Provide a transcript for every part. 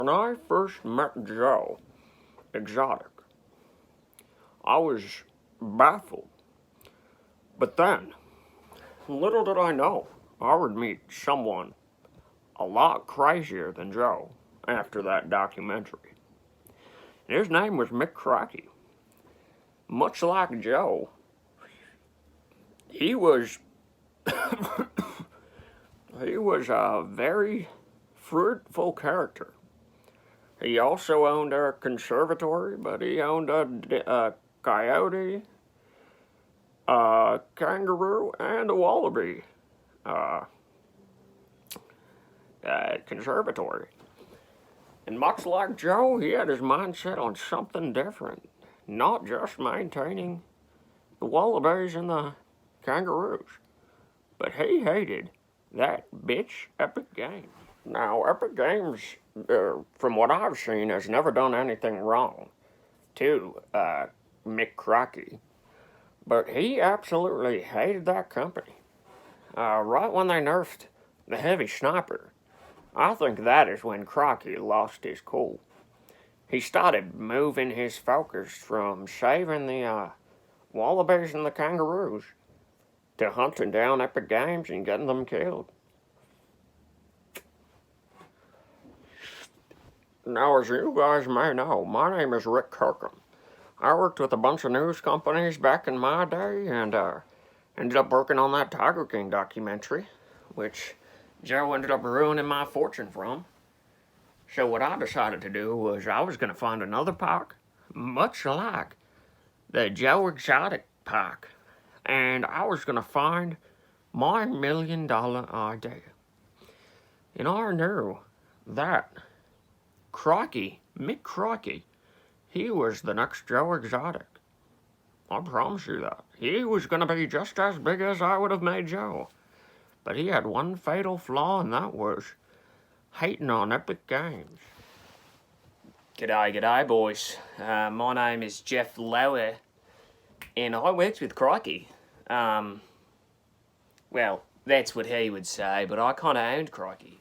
When I first met Joe Exotic, I was baffled. But then, little did I know, I would meet someone a lot crazier than Joe after that documentary. And his name was Mic Krykee. Much like Joe, he was he was a very fruitful character. He also owned a conservatory, but he owned a coyote, a kangaroo, and a wallaby conservatory. And much like Joe, he had his mindset on something different, not just maintaining the wallabies and the kangaroos, but he hated that bitch Epic Games. Now, Epic Games, from what I've seen, has never done anything wrong to Mic Krykee, but he absolutely hated that company. Right when they nerfed the heavy sniper, I think that is when Krykee lost his cool. He started moving his focus from saving the wallabies and the kangaroos to hunting down Epic Games and getting them killed. Now, as you guys may know, my name is Rick Kirkham. I worked with a bunch of news companies back in my day and ended up working on that Tiger King documentary, which Joe ended up ruining my fortune from. So what I decided to do was I was going to find another park, much like the Joe Exotic park, and I was going to find my $1 million idea. And I knew that Mic Krykee, he was the next Joe Exotic. I promise you that. He was going to be just as big as I would have made Joe. But he had one fatal flaw, and that was hating on Epic Games. G'day, boys. My name is Jeff Lower, and I worked with Krykee. Well, that's what he would say, but I kind of owned Krykee.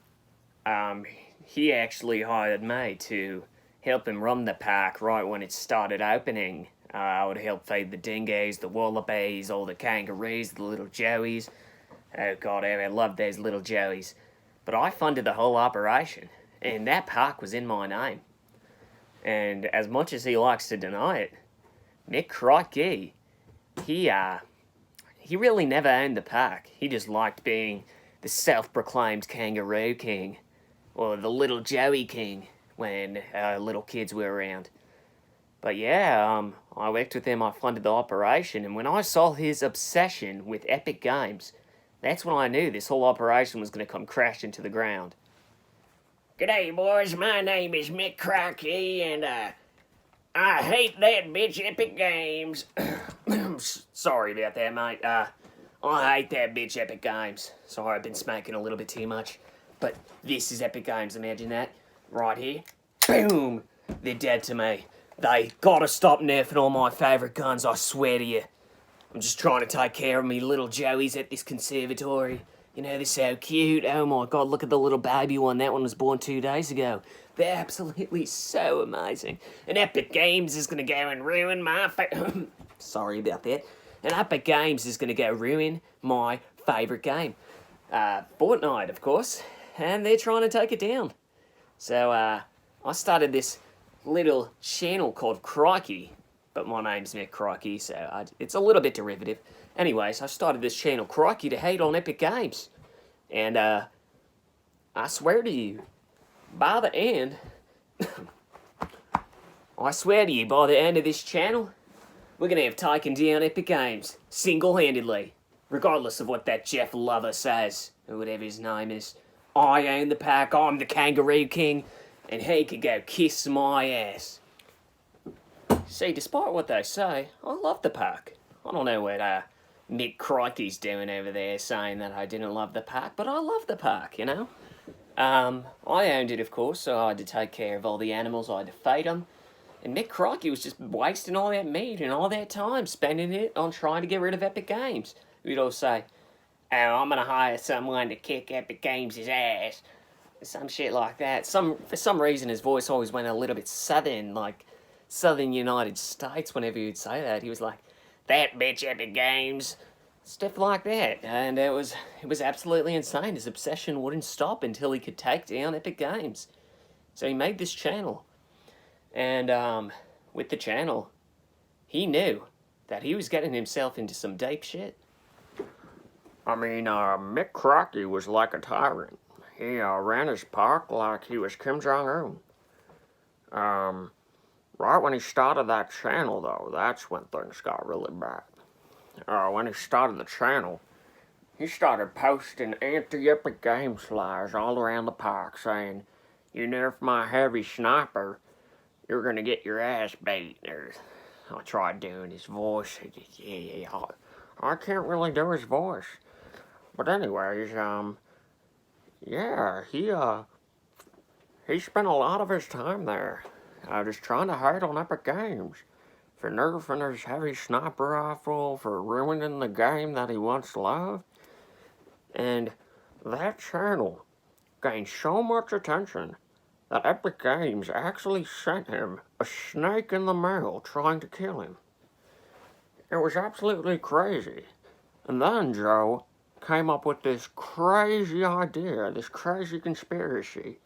He actually hired me to help him run the park right when it started opening. I would help feed the dingoes, the wallabies, all the kangaroos, the little joeys. Oh God, I love those little joeys. But I funded the whole operation, and that park was in my name. And as much as he likes to deny it, Mic Krykee, he really never owned the park. He just liked being the self-proclaimed Kangaroo King, or the Little Joey King, when little kids were around. But yeah, I worked with him, I funded the operation, and when I saw his obsession with Epic Games, that's when I knew this whole operation was going to come crashing to the ground. G'day, boys. My name is Mic Krykee, and I hate that bitch Epic Games. Sorry about that, mate. I hate that bitch Epic Games. Sorry, I've been smoking a little bit too much. But this is Epic Games, imagine that. Right here. Boom! They're dead to me. They gotta stop nerfing all my favourite guns, I swear to you. I'm just trying to take care of me little joeys at this conservatory. You know, they're so cute. Oh my God, look at the little baby one. That one was born 2 days ago. They're absolutely so amazing. And Epic Games is going to go and ruin my Sorry about that. And Epic Games is going to go ruin my favourite game. Fortnite, of course. And they're trying to take it down. So, I started this little channel called Krykee. But my name's Mic Krykee, so it's a little bit derivative. Anyways, I started this channel, Krykee, to hate on Epic Games. And, I swear to you, by the end... I swear to you, by the end of this channel, we're going to have taken down Epic Games, single-handedly. Regardless of what that Jeff Lover says, or whatever his name is. I own the pack, I'm the Kangaroo King, and he could go kiss my ass. See, despite what they say, I love the park. I don't know what Mic Krykee's doing over there saying that I didn't love the park, but I love the park, you know? I owned it, of course, so I had to take care of all the animals, I had to feed them. And Mic Krykee was just wasting all that meat and all that time, spending it on trying to get rid of Epic Games. We'd all say, oh, I'm going to hire someone to kick Epic Games' ass. Some shit like that. For some reason, his voice always went a little bit southern, like Southern United States. Whenever he'd say that, he was like, "That bitch Epic Games," stuff like that, and it was absolutely insane. His obsession wouldn't stop until he could take down Epic Games. So he made this channel, and with the channel, he knew that he was getting himself into some deep shit. I mean, Mic Krykee was like a tyrant. He ran his park like he was Kim Jong-un. Right when he started that channel, though, that's when things got really bad. When he started the channel, he started posting anti-Epic Games flyers all around the park saying, "You nerf my heavy sniper, you're gonna get your ass beat." I tried doing his voice. I can't really do his voice. But anyways, yeah, he spent a lot of his time there, just trying to hate on Epic Games for nerfing his heavy sniper rifle, for ruining the game that he once loved. And that channel gained so much attention that Epic Games actually sent him a snake in the mail trying to kill him. It was absolutely crazy. And then Joe came up with this crazy idea, this crazy conspiracy,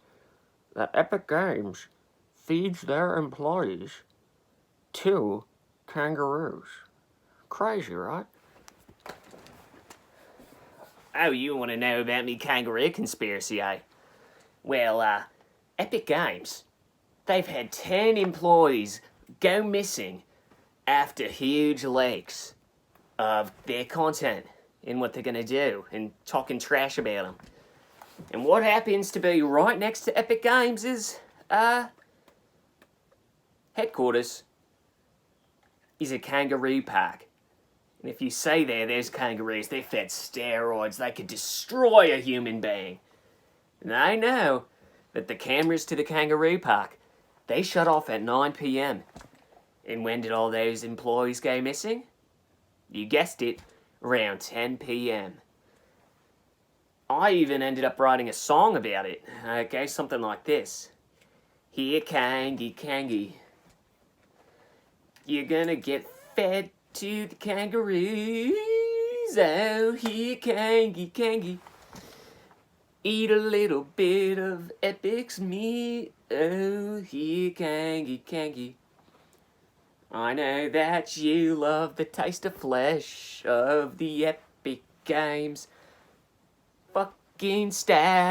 that Epic Games feeds their employees to kangaroos. Crazy, right? Oh, you want to know about me kangaroo conspiracy, eh? Well, Epic Games, they've had 10 employees go missing after huge leaks of their content and what they're going to do and talking trash about them. And what happens to be right next to Epic Games is, headquarters is a kangaroo park. And if you say there's kangaroos, they're fed steroids, they could destroy a human being. And I know that the cameras to the kangaroo park, they shut off at 9 p.m. And when did all those employees go missing? You guessed it, around 10 p.m. I even ended up writing a song about it. Okay, something like this. Here, Kangy, you're gonna get fed to the kangaroos. Oh, here, Kangy, eat a little bit of Epic's meat. Oh, here, Kangy. I know that you love the taste of flesh of the Epic Games fucking staff.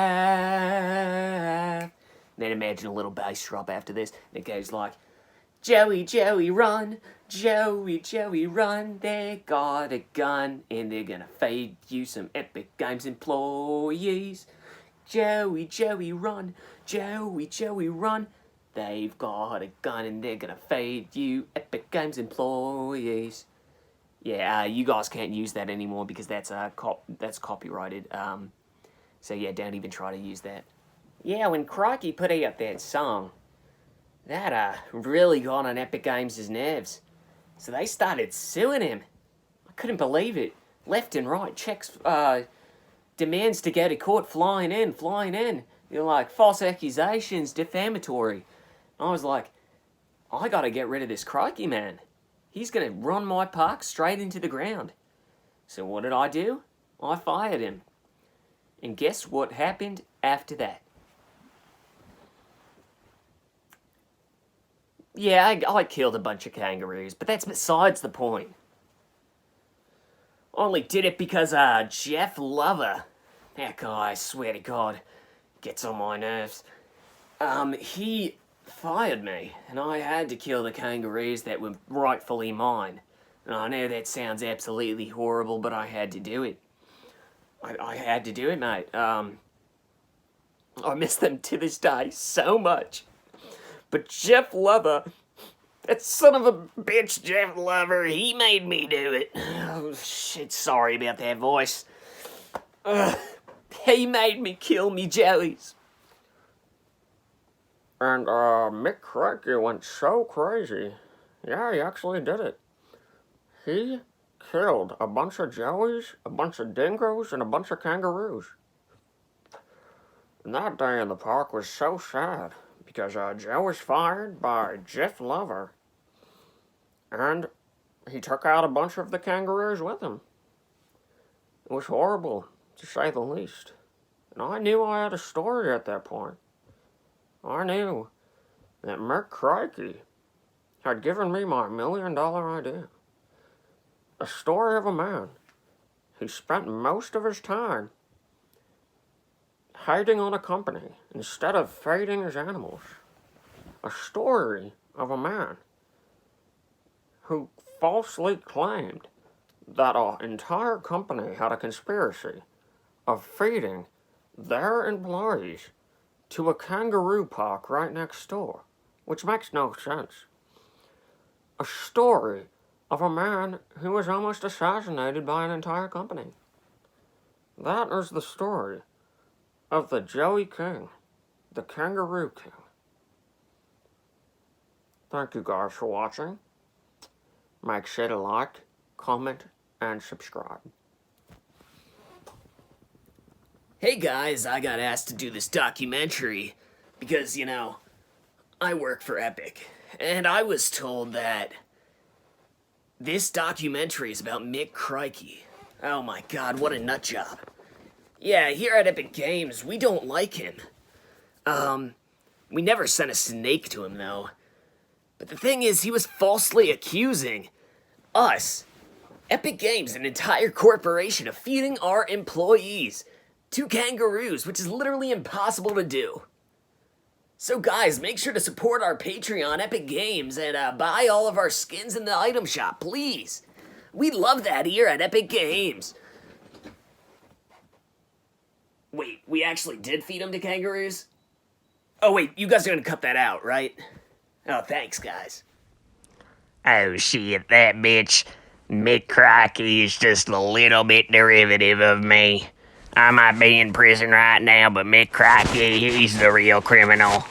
Then imagine a little bass drop after this, and it goes like, Joey, run, Joey, run, they got a gun, and they're gonna feed you some Epic Games employees. Joey, run, Joey, run, they've got a gun, and they're gonna feed you Epic Games employees. Yeah, you guys can't use that anymore because that's copyrighted. So yeah, don't even try to use that. Yeah, when Krykee put out that song, that really got on Epic Games' nerves. So they started suing him. I couldn't believe it. Left and right, checks, demands to go to court, flying in. You're like, false accusations, defamatory. I was like, I gotta get rid of this Krykee man. He's gonna run my park straight into the ground. So what did I do? I fired him. And guess what happened after that? Yeah, I killed a bunch of kangaroos, but that's besides the point. Only did it because, Jeff Lover, that guy, I swear to God, gets on my nerves. He fired me, and I had to kill the kangaroos that were rightfully mine. And I know that sounds absolutely horrible, but I had to do it. I had to do it, mate. I miss them to this day so much. But Jeff Lover, that son of a bitch, Jeff Lover, he made me do it. Oh, shit, sorry about that voice. He made me kill me Joeys. And Mic Krykee went so crazy. Yeah, he actually did it. He killed a bunch of joeys, a bunch of dingoes, and a bunch of kangaroos. And that day in the park was so sad because Joe was fired by Jeff Lover. And he took out a bunch of the kangaroos with him. It was horrible, to say the least. And I knew I had a story at that point. I knew that Mic Krykee had given me my $1 million idea. A story of a man who spent most of his time hating on a company instead of feeding his animals. A story of a man who falsely claimed that our entire company had a conspiracy of feeding their employees to a kangaroo park right next door, which makes no sense. A story of a man who was almost assassinated by an entire company. That is the story of the Joey King, the Kangaroo King. Thank you guys for watching. Make sure to like, comment, and subscribe. Hey guys, I got asked to do this documentary because, you know, I work for Epic, and I was told that this documentary is about Mic Krykee. Oh my god, what a nut job. Yeah, here at Epic Games, we don't like him. We never sent a snake to him, though. But the thing is, he was falsely accusing us, Epic Games, an entire corporation, of feeding our employees to kangaroos, which is literally impossible to do. So guys, make sure to support our Patreon, Epic Games, and buy all of our skins in the item shop, please. We love that here at Epic Games. Wait, we actually did feed them to kangaroos? Oh wait, you guys are gonna cut that out, right? Oh, thanks, guys. Oh shit, that bitch Mic Krykee is just a little bit derivative of me. I might be in prison right now, but Mic Krykee, he's the real criminal.